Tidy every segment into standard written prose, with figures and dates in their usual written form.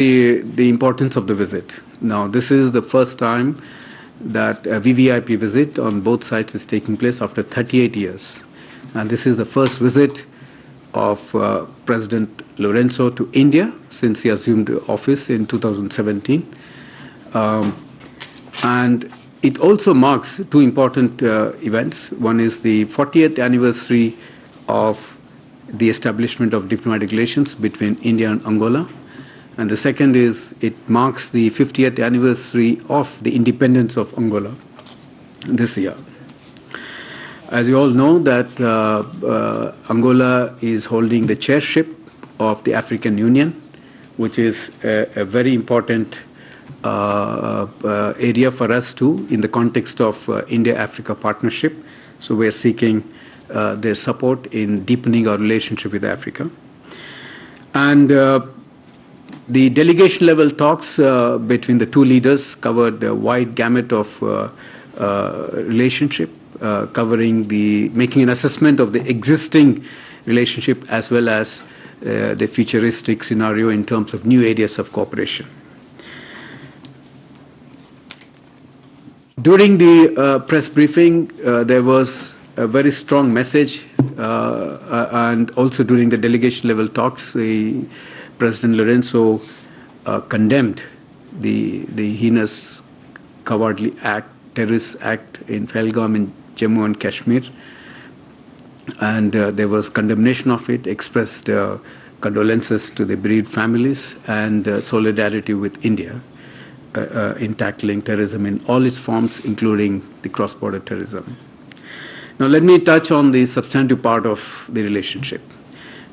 The importance of the visit. Now, this is the first time that a VVIP visit on both sides is taking place after 38 years. And this is the first visit of President Lorenzo to India since he assumed office in 2017. And it also marks two important events. One is the 40th anniversary of the establishment of diplomatic relations between India and Angola. And the second is it marks the 50th anniversary of the independence of Angola this year. As you all know, that Angola is holding the chairship of the African Union, which is a very important area for us too in the context of India-Africa partnership. So we're seeking their support in deepening our relationship with Africa. And the delegation level talks between the two leaders covered a wide gamut of relationship, covering making an assessment of the existing relationship as well as the futuristic scenario in terms of new areas of cooperation. During the press briefing, there was a very strong message, and also during the delegation level talks, President Lorenzo condemned the heinous, cowardly terrorist act in Pahalgam in Jammu and Kashmir. And there was condemnation of it, expressed condolences to the bereaved families and solidarity with India in tackling terrorism in all its forms, including the cross-border terrorism. Now let me touch on the substantive part of the relationship.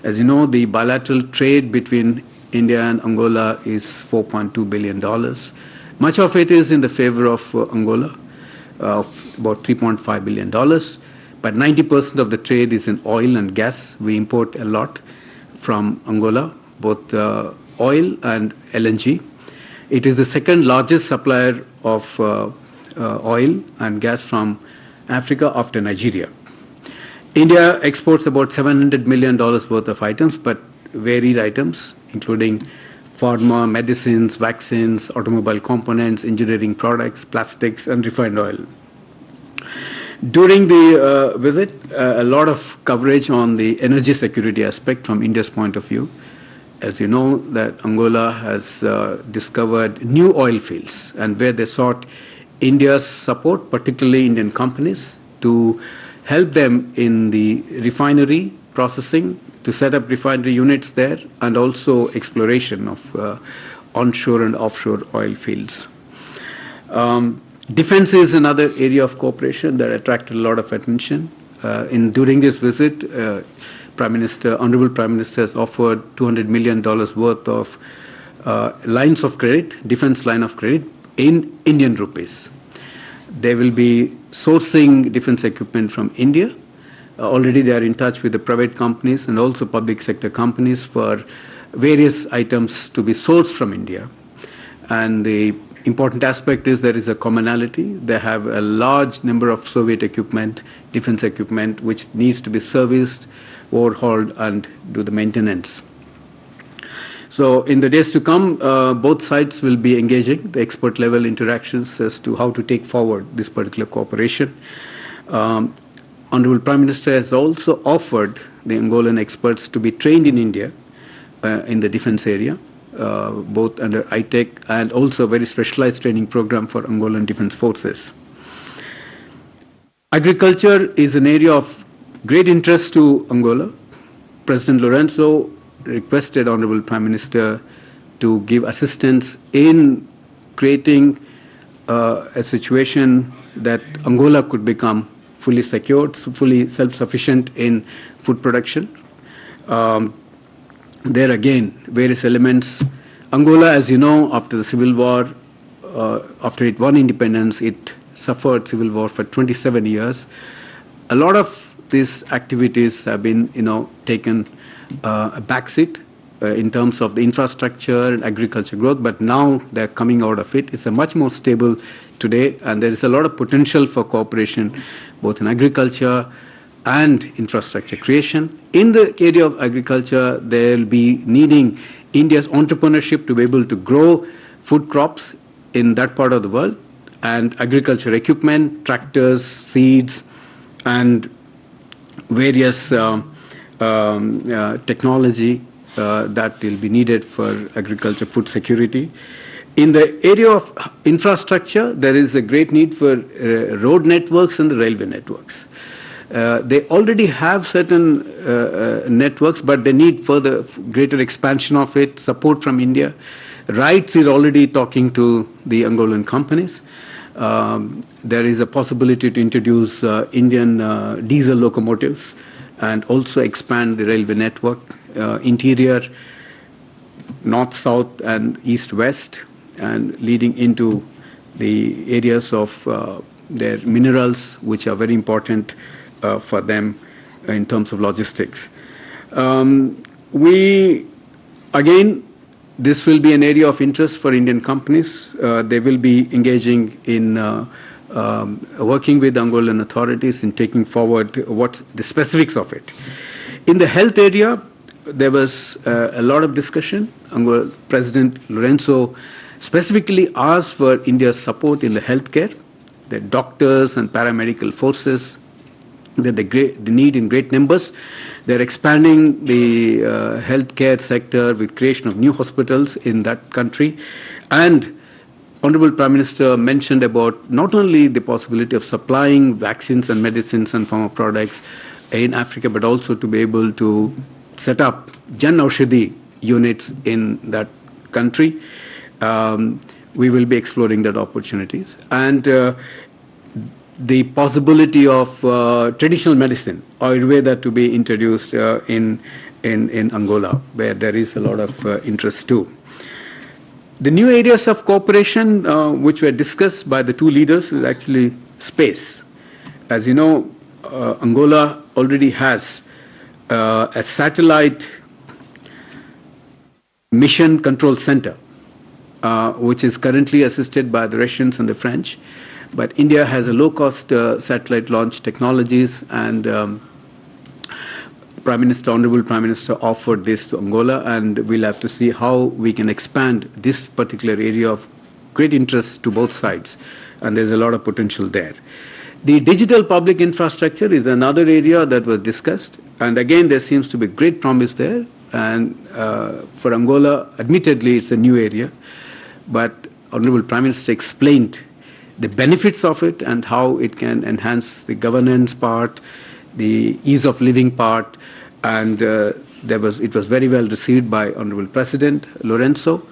As you know, the bilateral trade between India and Angola is $4.2 billion. Much of it is in the favor of Angola, about $3.5 billion. But 90% of the trade is in oil and gas. We import a lot from Angola, both oil and LNG. It is the second largest supplier of oil and gas from Africa after Nigeria. India exports about $700 million worth of items, but varied items, including pharma, medicines, vaccines, automobile components, engineering products, plastics, and refined oil. During the visit, a lot of coverage on the energy security aspect from India's point of view. As you know, that Angola has discovered new oil fields, and where they sought India's support, particularly Indian companies, to help them in the refinery processing, to set up refinery units there, and also exploration of onshore and offshore oil fields. Defense is another area of cooperation that attracted a lot of attention. During this visit, Honorable Prime Minister has offered $200 million worth of lines of credit, defense line of credit, in Indian rupees. They will be sourcing defense equipment from India. Already they are in touch with the private companies and also public sector companies for various items to be sourced from India. And the important aspect is there is a commonality. They have a large number of Soviet equipment, defense equipment, which needs to be serviced, overhauled, and do the maintenance. So in the days to come, both sides will be engaging the expert level interactions as to how to take forward this particular cooperation. Honorable Prime Minister has also offered the Angolan experts to be trained in India in the defense area, both under ITEC and also a very specialized training program for Angolan defense forces. Agriculture is an area of great interest to Angola. President Lorenzo requested Honorable Prime Minister to give assistance in creating a situation that Angola could become fully secured, fully self-sufficient in food production. There again, various elements. Angola, as you know, after the civil war, after it won independence, it suffered civil war for 27 years. A lot of these activities have been, taken a backseat in terms of the infrastructure and agriculture growth, but now they're coming out of it. It's a much more stable today, and there is a lot of potential for cooperation, both in agriculture and infrastructure creation. In the area of agriculture, they'll be needing India's entrepreneurship to be able to grow food crops in that part of the world, and agriculture equipment, tractors, seeds, and various technology that will be needed for agriculture, food security. In the area of infrastructure, there is a great need for road networks and the railway networks. They already have certain networks, but they need further greater expansion of it, support from India. RITES is already talking to the Angolan companies. There is a possibility to introduce Indian diesel locomotives and also expand the railway network, interior, north, south, and east, west, and leading into the areas of their minerals, which are very important for them in terms of logistics. This will be an area of interest for Indian companies. They will be engaging in working with Angolan authorities in taking forward what's the specifics of it. In the health area, there was a lot of discussion. President Lorenzo specifically asked for India's support in the healthcare, the doctors and paramedical forces that they need in great numbers. They're expanding the healthcare sector with creation of new hospitals in that country. And Honorable Prime Minister mentioned about not only the possibility of supplying vaccines and medicines and pharma products in Africa, but also to be able to set up Jan Aushadhi units in that country. We will be exploring that opportunities. And the possibility of traditional medicine, Ayurveda, to be introduced in Angola, where there is a lot of interest too. The new areas of cooperation which were discussed by the two leaders is actually space. As you know, Angola already has a satellite mission control center, which is currently assisted by the Russians and the French. But India has a low-cost satellite launch technologies, and Honorable Prime Minister offered this to Angola, and we'll have to see how we can expand this particular area of great interest to both sides, and there's a lot of potential there. The digital public infrastructure is another area that was discussed, and again there seems to be great promise there, and for Angola, admittedly it's a new area, but Honorable Prime Minister explained the benefits of it and how it can enhance the governance part, the ease of living part, and it was very well received by Honorable President Lorenzo,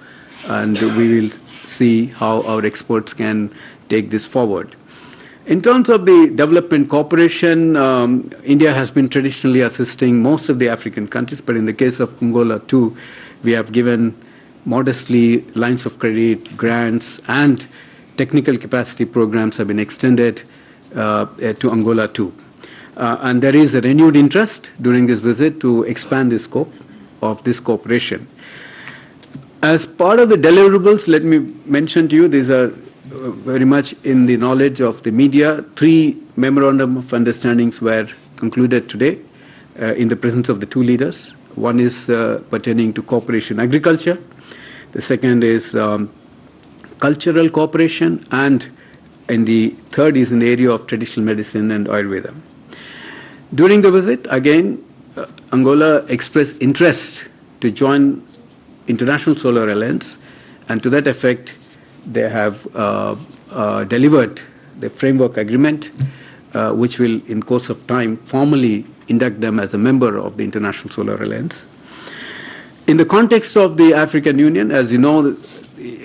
and we will see how our experts can take this forward. In terms of the development cooperation, India has been traditionally assisting most of the African countries, but in the case of Angola too, we have given modestly lines of credit, grants, and technical capacity programs have been extended to Angola too. And there is a renewed interest during this visit to expand the scope of this cooperation. As part of the deliverables, let me mention to you, these are very much in the knowledge of the media. 3 memorandum of understandings were concluded today in the presence of the two leaders. One is pertaining to cooperation agriculture. The second is cultural cooperation, and the third is in the area of traditional medicine and Ayurveda. During the visit, again, Angola expressed interest to join International Solar Alliance, and to that effect, they have delivered the framework agreement, which will, in course of time, formally induct them as a member of the International Solar Alliance. In the context of the African Union, as you know,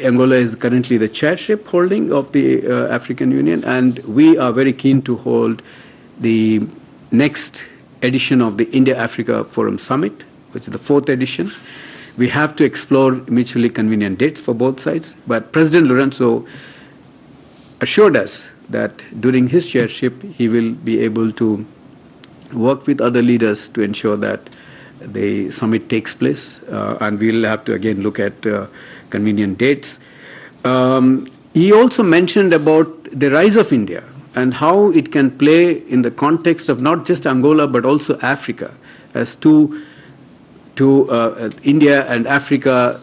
Angola is currently the chairship holding of the African Union, and we are very keen to hold the next edition of the India-Africa Forum Summit, which is the 4th edition. We have to explore mutually convenient dates for both sides, but President Lorenzo assured us that during his chairship, he will be able to work with other leaders to ensure that the summit takes place, and we'll have to again look at convenient dates. He also mentioned about the rise of India and how it can play in the context of not just Angola but also Africa as two to India and Africa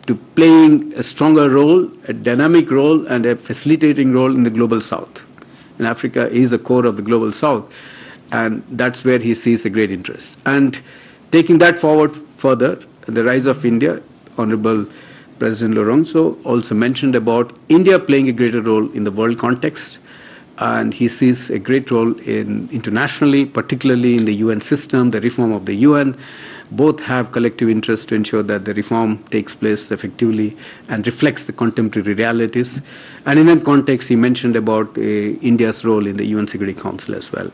to playing a stronger role, a dynamic role, and a facilitating role in the global south. And Africa is the core of the global south, and that's where he sees a great interest. And taking that forward further, the rise of India, Honorable President Lorenzo also mentioned about India playing a greater role in the world context, and he sees a great role in internationally, particularly in the UN system, the reform of the UN. Both have collective interest to ensure that the reform takes place effectively and reflects the contemporary realities. And in that context, he mentioned about India's role in the UN Security Council as well.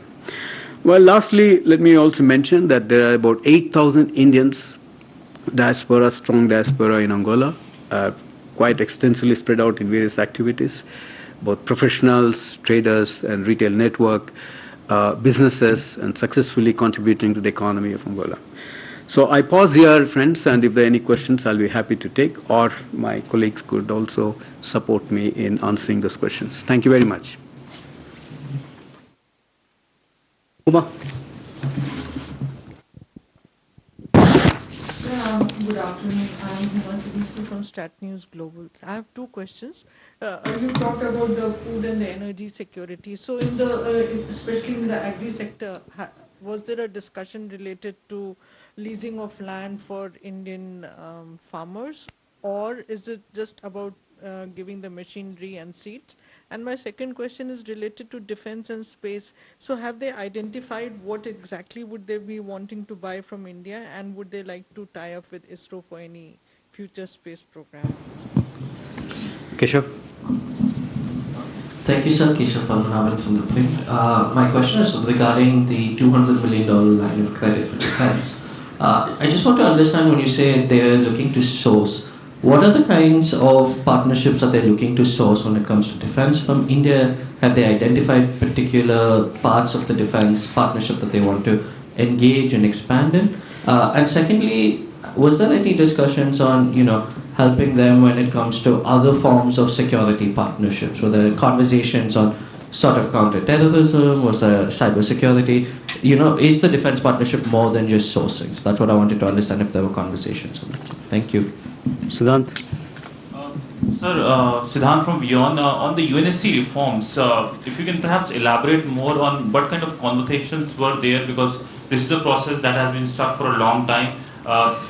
Well, lastly, let me also mention that there are about 8,000 Indians, diaspora, strong diaspora in Angola, quite extensively spread out in various activities, both professionals, traders, and retail network, businesses, and successfully contributing to the economy of Angola. So I pause here, friends, and if there are any questions, I'll be happy to take, or my colleagues could also support me in answering those questions. Thank you very much. Uma. Good afternoon. I'm Huma from Stat News Global. I have two questions. You talked about the food and the energy security. So, in the especially in the agri sector, was there a discussion related to leasing of land for Indian farmers, or is it just about giving the machinery and seeds? And my second question is related to defense and space. So have they identified what exactly would they be wanting to buy from India, and would they like to tie up with ISRO for any future space program? Keshav. Thank you, sir. Keshav Padmanabhan from the Print. My question is regarding the $200 million line of credit for defense. I just want to understand, when you say they're looking to source, what are the kinds of partnerships that they're looking to source when it comes to defense from India? Have they identified particular parts of the defense partnership that they want to engage and expand in? And secondly, was there any discussions on, helping them when it comes to other forms of security partnerships? Were there conversations on sort of counter-terrorism? Was there cybersecurity? Is the defense partnership more than just sourcing? So that's what I wanted to understand, if there were conversations on that. Thank you. Siddhant. Sir, Siddhant from Beyond. On the UNSC reforms, if you can perhaps elaborate more on what kind of conversations were there, because this is a process that has been stuck for a long time.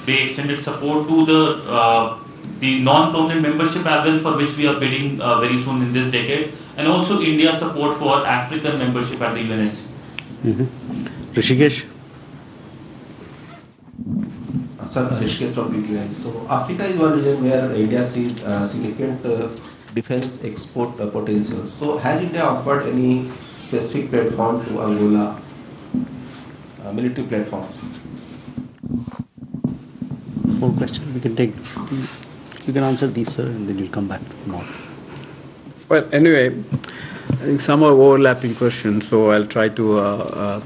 They extended support to the non-permanent membership as well, for which we are bidding very soon in this decade, and also India's support for African membership at the UNSC. Rishikesh. Sir, Rishikesh from BTN. So Africa is one region where India sees significant defense export potential. So has India offered any specific platform to Angola, military platforms? 4 questions we can take. You can answer these, sir, and then you'll come back more. Well, anyway, I think some are overlapping questions, so I'll try to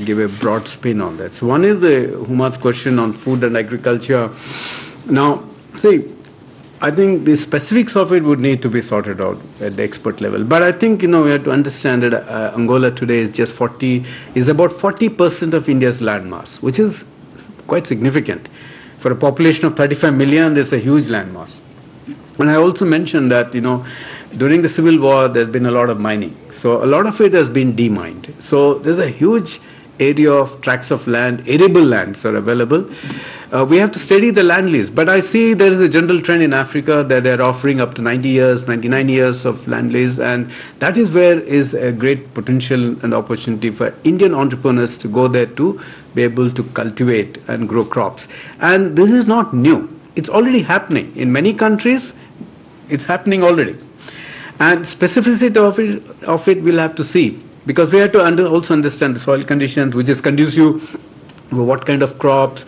give a broad spin on that. So one is the Huma's question on food and agriculture. Now, see, I think the specifics of it would need to be sorted out at the expert level. But I think, we have to understand that Angola today is about 40% of India's land mass, which is quite significant. For a population of 35 million, there's a huge land mass. And I also mentioned that, during the Civil War, there's been a lot of mining. So a lot of it has been demined. So there's a huge area of tracts of land, arable lands are available. We have to study the land lease. But I see there is a general trend in Africa that they're offering up to 90 years, 99 years of land lease. And that is where is a great potential and opportunity for Indian entrepreneurs to go there to be able to cultivate and grow crops. And this is not new. It's already happening. In many countries, it's happening already. And specificity of it we'll have to see, because we have to also understand the soil conditions, which is conducive to what kind of crops,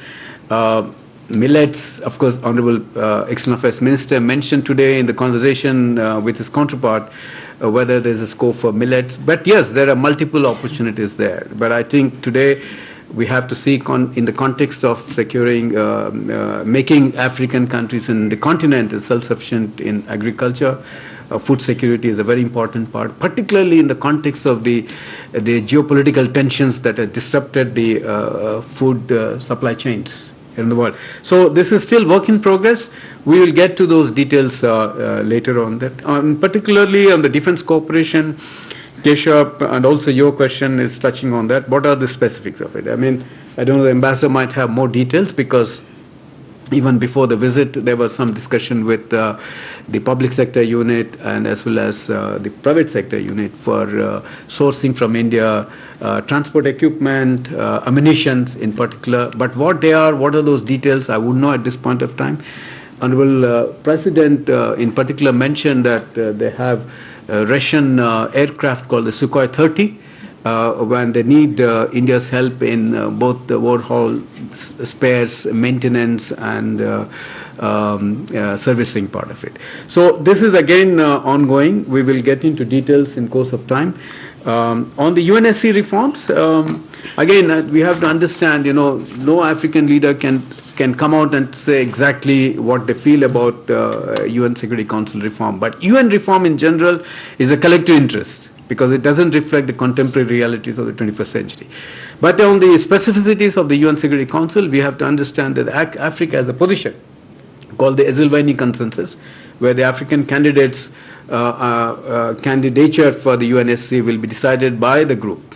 millets. Of course, Honorable External Affairs Minister mentioned today in the conversation with his counterpart whether there's a scope for millets. But yes, there are multiple opportunities there. But I think today we have to see in the context of securing, making African countries and the continent self-sufficient in agriculture. Food security is a very important part, particularly in the context of the geopolitical tensions that have disrupted the food supply chains in the world. So this is still work in progress. We will get to those details later on. That, particularly on the defense cooperation, Keshav, and also your question is touching on that. What are the specifics of it? I mean, I don't know, the ambassador might have more details, because even before the visit, there was some discussion with the public sector unit and as well as the private sector unit for sourcing from India, transport equipment, ammunitions in particular. But what are those details, I would know at this point of time. Honorable President in particular mentioned that they have a Russian aircraft called the Sukhoi 30, when they need India's help in both the overhaul, spares, maintenance, and servicing part of it. So this is again ongoing. We will get into details in course of time. On the UNSC reforms, again, we have to understand, no African leader can come out and say exactly what they feel about UN Security Council reform. But UN reform in general is a collective interest, because it doesn't reflect the contemporary realities of the 21st century. But on the specificities of the UN Security Council, we have to understand that Africa has a position called the Esselweini Consensus, where the African candidates' candidature for the UNSC will be decided by the group.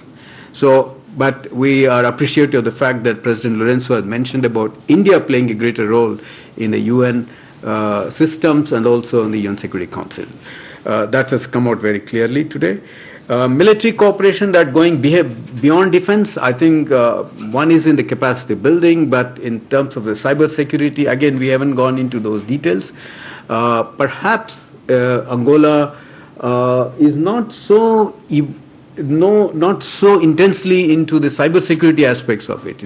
So, but we are appreciative of the fact that President Lorenzo has mentioned about India playing a greater role in the UN systems and also in the UN Security Council. That has come out very clearly today. Military cooperation that going beyond defense, I think one is in the capacity building, but in terms of the cyber security, again, we haven't gone into those details. Perhaps Angola is not so intensely into the cyber security aspects of it,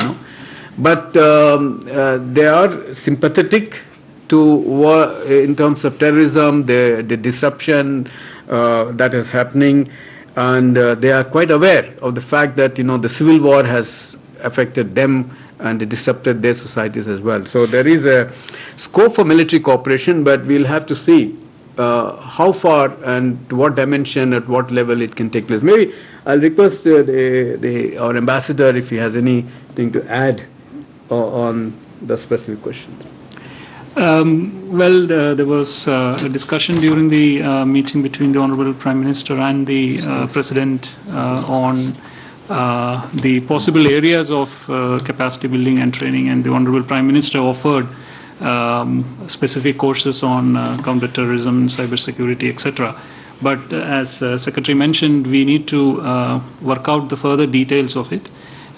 but they are sympathetic to war in terms of terrorism, the disruption that is happening, and they are quite aware of the fact that the civil war has affected them and it disrupted their societies as well. So there is a scope for military cooperation, but we'll have to see how far and to what dimension, at what level it can take place. Maybe I'll request our ambassador if he has anything to add on the specific question. There was a discussion during the meeting between the Honorable Prime Minister and the President on the possible areas of capacity building and training, and the Honorable Prime Minister offered specific courses on counter-terrorism, cybersecurity, etc. But as Secretary mentioned, we need to work out the further details of it.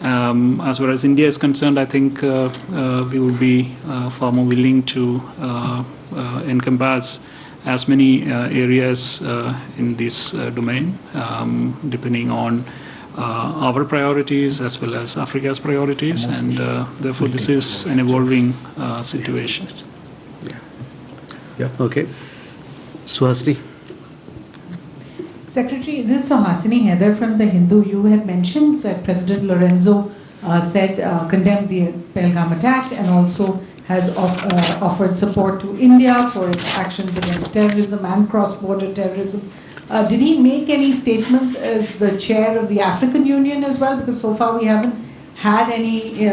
As far as India is concerned, I think we would be far more willing to encompass as many areas in this domain, depending on our priorities as well as Africa's priorities, and therefore this is an evolving situation. Yeah. Okay. Suhasini. Secretary, this is Suhasini Heather from The Hindu. You had mentioned that President Lorenzo condemned the Pahalgam attack and also has offered support to India for its actions against terrorism and cross-border terrorism. Did he make any statements as the chair of the African Union as well? Because so far we haven't had any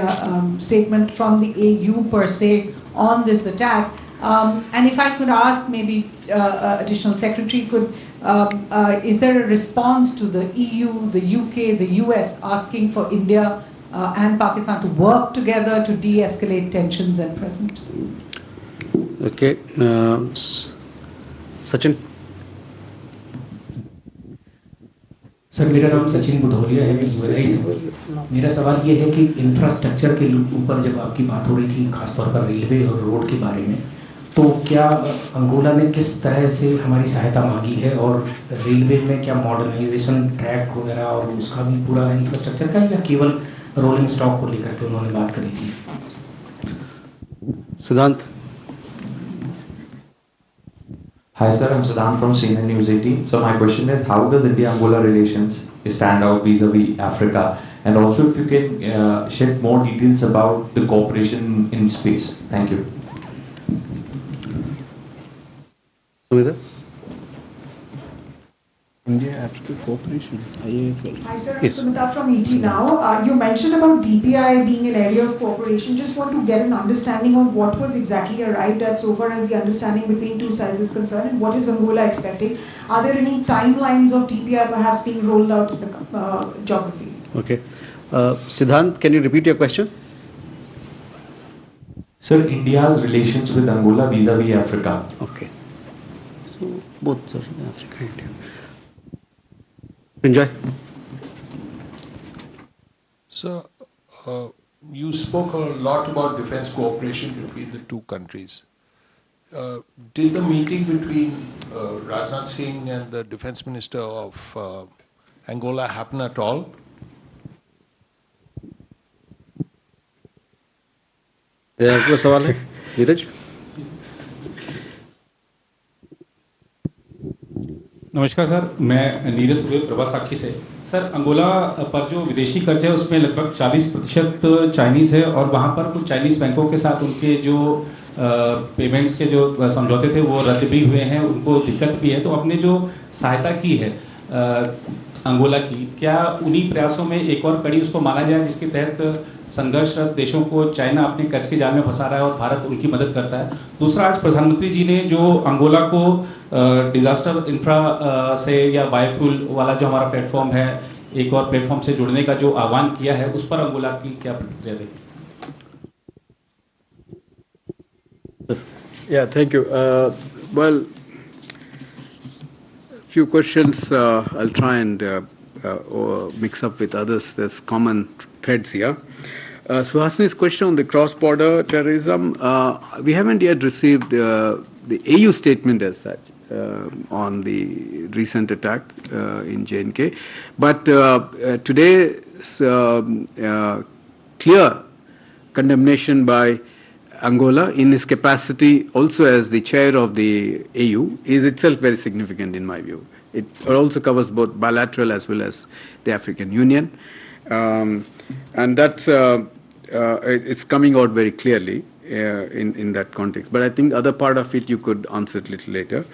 statement from the AU per se on this attack. And if I could ask, maybe additional secretary could, is there a response to the EU, the UK, the US asking for India and Pakistan to work together to de-escalate tensions at present? Okay. Sachin. Sir, मेरा नाम सचिन बुधौलिया है, मैं UAE से हूँ। मेरा सवाल ये है कि इंफ्रास्ट्रक्चर के ऊपर जब आपकी बात हो रही थी, खासतौर पर रेलवे और रोड के बारे में, तो क्या अंगोला ने किस तरह से हमारी सहायता मांगी है, और रेलवे में क्या मॉडर्नाइजेशन ट्रैक वगैरह और उसका भी पूरा इंफ्रास्ट्रक्चर का, या केवल रोलिंग स्टॉक को लेकर के उन्होंने बात करी थी? Siddhant. Hi sir, I'm Siddhant from CNN News 18. So my question is, how does India-Angola relations stand out vis-a-vis Africa? And also if you can shed more details about the cooperation in space. Thank you. India-Africa cooperation, IAFL. Hi, sir. Yes. Sumita from ET now. You mentioned about DPI being an area of cooperation. Just want to get an understanding on what was exactly arrived at so far as the understanding between two sides is concerned, and what is Angola expecting? Are there any timelines of DPI perhaps being rolled out in the geography? Okay. Siddhant, can you repeat your question? Sir, India's relations with Angola vis-a-vis Africa. Okay. So both are Africa and India. Enjoy. Sir, you spoke a lot about defense cooperation between the two countries. Did the meeting between Rajnath Singh and the defense minister of Angola happen at all? कोई सवाल है धीरज? नमस्कार sir, मैं नीरज सुबे प्रभा साक्षी से। Sir, Angola पर जो विदेशी कर्ज है उसमें लगभग 40% चाइनीज़ है और वहाँ पर कुछ चाइनीज़ बैंकों के साथ उनके जो पेमेंट्स के जो समझौते थे वो रद्द भी हुए हैं, उनको दिक्कत भी है। तो अपने जो सहायता की है अंगोला की, क्या उन्हीं प्रयासों में एक और कड़ी उसको माना जाए जिसके तहत संघर्षरत देशों को चाइना अपने कर्ज के जाल में फंसा रहा है और भारत उनकी मदद करता है? दूसरा, आज प्रधानमंत्री जी ने जो अंगोला को डिजास्टर इंफ्रा से या बायोफ्यूल वाला जो हमारा प्लेटफॉर्म है, एक और प्लेटफॉर्म से जुड़ने का जो आह्वान किया है, उस पर अंगोला की क्या प्रतिक्रिया रहेगी? Yeah, thank you. Well, few questions I'll try and mix up with others. There's common threads here. Suhasini's question on the cross-border terrorism, we haven't yet received the AU statement as such on the recent attack in J&K. But today's clear condemnation by Angola in his capacity also as the chair of the AU is itself very significant in my view. It also covers both bilateral as well as the African Union. And that's it's coming out very clearly in that context. But I think other part of it you could answer a little later.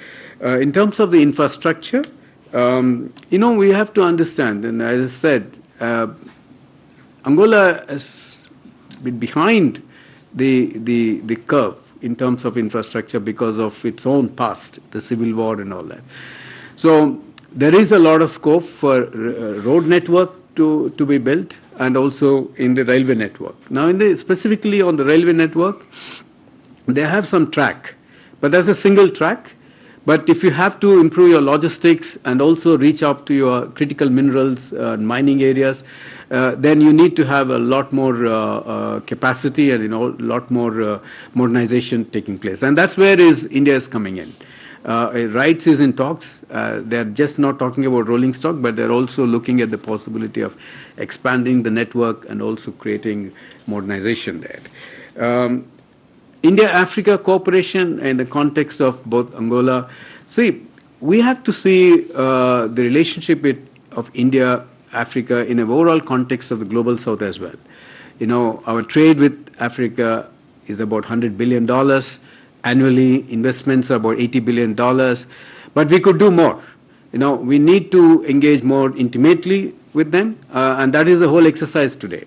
In terms of the infrastructure, we have to understand, and as I said, Angola has been behind the curve in terms of infrastructure because of its own past, the civil war and all that. So there is a lot of scope for road network to be built, and also in the railway network. Now, specifically on the railway network, they have some track, but there's a single track. But if you have to improve your logistics and also reach up to your critical minerals and mining areas, then you need to have a lot more capacity and a lot more modernization taking place. And that's where India is coming in. RITES is in talks. They're just not talking about rolling stock, but they're also looking at the possibility of expanding the network and also creating modernization there. India-Africa cooperation in the context of both Angola. See, we have to see the relationship of India-Africa in an overall context of the global south as well. Our trade with Africa is about $100 billion. Annually, investments are about $80 billion. But we could do more. We need to engage more intimately with them, and that is the whole exercise today.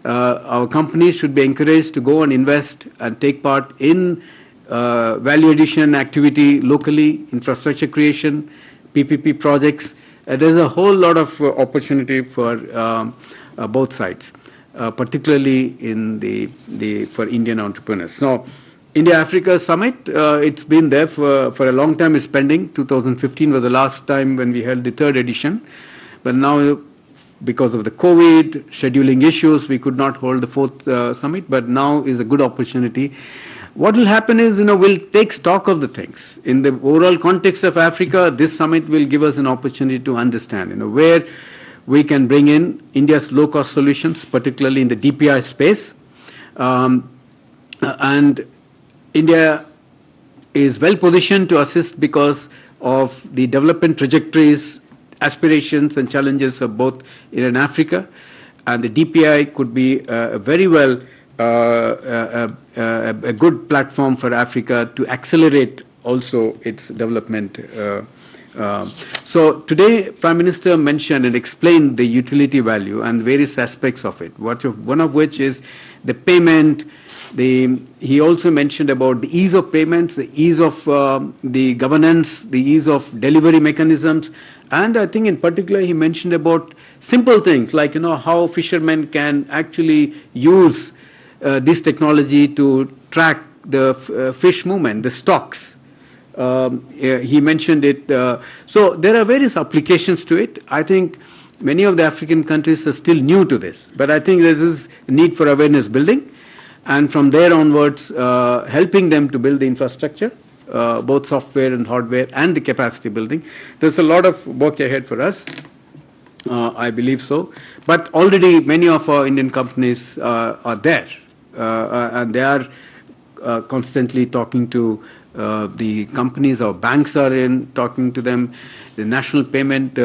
Our companies should be encouraged to go and invest and take part in value addition activity locally, infrastructure creation, PPP projects. There's a whole lot of opportunity for both sides, particularly for Indian entrepreneurs. So, India-Africa Summit, it's been there for a long time. It's pending. 2015 was the last time when we held the third edition. But now, because of the COVID scheduling issues, we could not hold the fourth summit. But now is a good opportunity. What will happen is, we'll take stock of the things. In the overall context of Africa, this summit will give us an opportunity to understand, where we can bring in India's low-cost solutions, particularly in the DPI space. And India is well positioned to assist because of the development trajectories, aspirations and challenges of both India and Africa. And the DPI could be very well a good platform for Africa to accelerate also its development So today, Prime Minister mentioned and explained the utility value and various aspects of it. One of which is the payment. He also mentioned about the ease of payments, the ease of the governance, the ease of delivery mechanisms, and I think in particular he mentioned about simple things like how fishermen can actually use this technology to track the fish movement, the stocks. He mentioned it. So there are various applications to it. I think many of the African countries are still new to this, but I think there is a need for awareness building, and from there onwards, helping them to build the infrastructure, both software and hardware, and the capacity building. There's a lot of work ahead for us. I believe so. But already many of our Indian companies are there, and they are constantly talking to the companies. Our banks are talking to them. The National Payment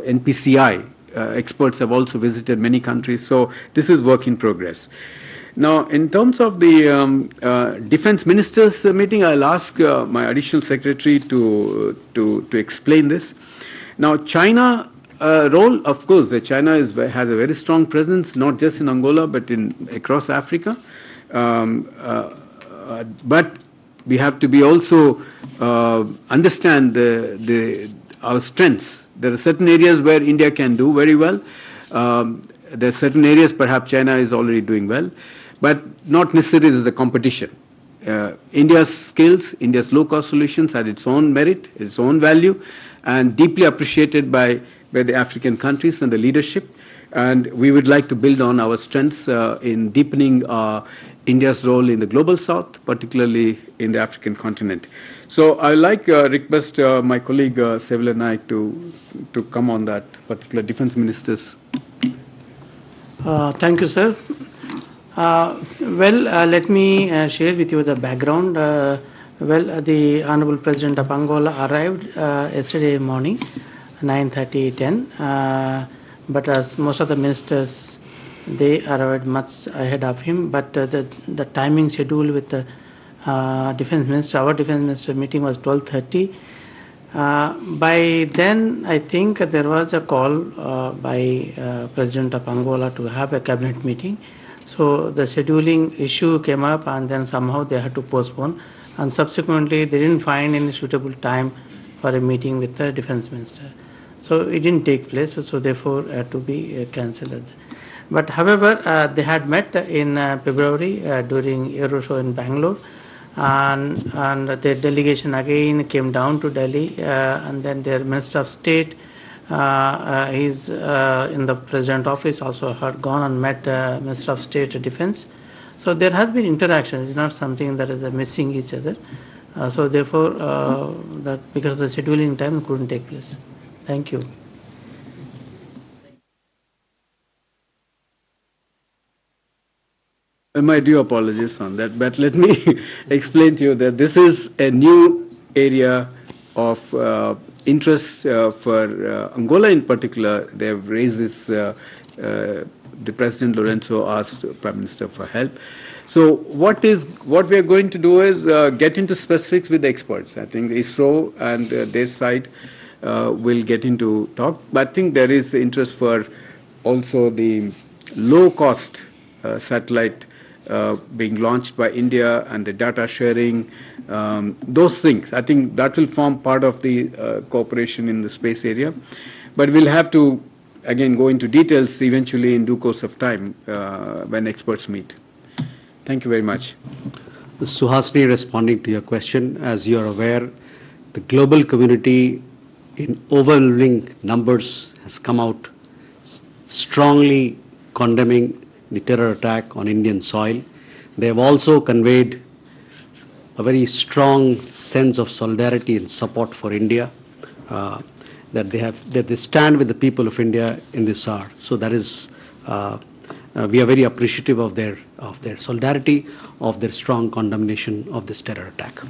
NPCI experts have also visited many countries. So this is work in progress. Now, in terms of the defense ministers meeting, I'll ask my additional secretary to explain this. Now, China role, of course, China has a very strong presence, not just in Angola, but across Africa. But we have to be also understand our strengths. There are certain areas where India can do very well. There are certain areas perhaps China is already doing well, but not necessarily is the competition. India's skills, India's low-cost solutions had its own merit, its own value, and deeply appreciated by the African countries and the leadership. And we would like to build on our strengths in deepening India's role in the global south, particularly in the African continent. So I like request my colleague Sevilla Naik to come on that particular defense ministers. Thank you, sir. Let me share with you the background. The Honorable President of Angola arrived yesterday morning, 9:30, 10. But as most of the ministers, they arrived much ahead of him. But the timing schedule with the defense minister, our defense minister meeting was 12:30. By then, I think there was a call by President of Angola to have a cabinet meeting. So the scheduling issue came up, and then somehow they had to postpone. And subsequently, they didn't find any suitable time for a meeting with the defense minister. So it didn't take place, so therefore had to be cancelled. But however, they had met in February during Aero Show in Bangalore, and their delegation again came down to Delhi, and then their Minister of State, he's in the President office, also had gone and met Minister of State Defense. So there has been interaction. It's not something that is missing each other. So therefore, that because the scheduling time couldn't take place. Thank you. My due apologies on that, but let me explain to you that this is a new area of interest for Angola in particular. They have raised this, the President Lorenzo asked Prime Minister for help. So what we are going to do is get into specifics with the experts. I think ISRO and their side will get into talk, but I think there is interest for also the low-cost satellite being launched by India and the data sharing, those things. I think that will form part of the cooperation in the space area. But we'll have to, again, go into details eventually in due course of time when experts meet. Thank you very much. Suhasini, responding to your question, as you are aware, the global community in overwhelming numbers has come out strongly condemning the terror attack on Indian soil. They have also conveyed a very strong sense of solidarity and support for India, that they stand with the people of India in this hour. So that is, we are very appreciative of their solidarity, of their strong condemnation of this terror attack.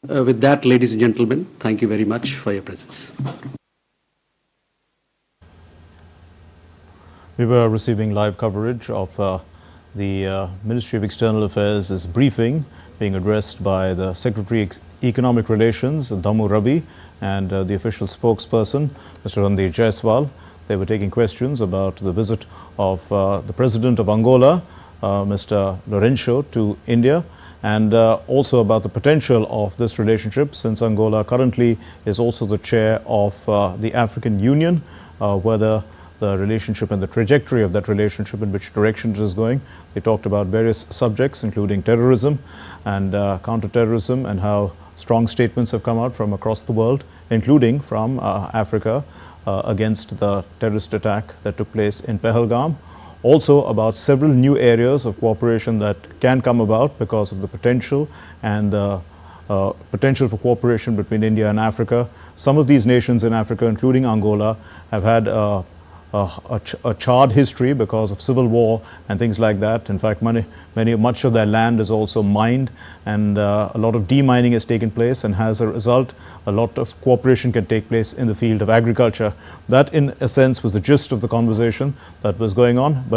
With that, ladies and gentlemen, thank you very much for your presence. We were receiving live coverage of the Ministry of External Affairs is briefing being addressed by the Secretary Economic Relations, Damu Ravi, and the official spokesperson, Mr. Randeep Jaiswal. They were taking questions about the visit of the President of Angola, Mr. Lourenço, to India, and also about the potential of this relationship, since Angola currently is also the chair of the African Union, whether the relationship and the trajectory of that relationship, in which direction it is going. They talked about various subjects, including terrorism and counter-terrorism, and how strong statements have come out from across the world, including from Africa, against the terrorist attack that took place in Pahalgam. Also about several new areas of cooperation that can come about because of the potential and the potential for cooperation between India and Africa. Some of these nations in Africa, including Angola, have had a charred history because of civil war and things like that. In fact, much of their land is also mined, and a lot of demining has taken place, and as a result, a lot of cooperation can take place in the field of agriculture. That, in a sense, was the gist of the conversation that was going on.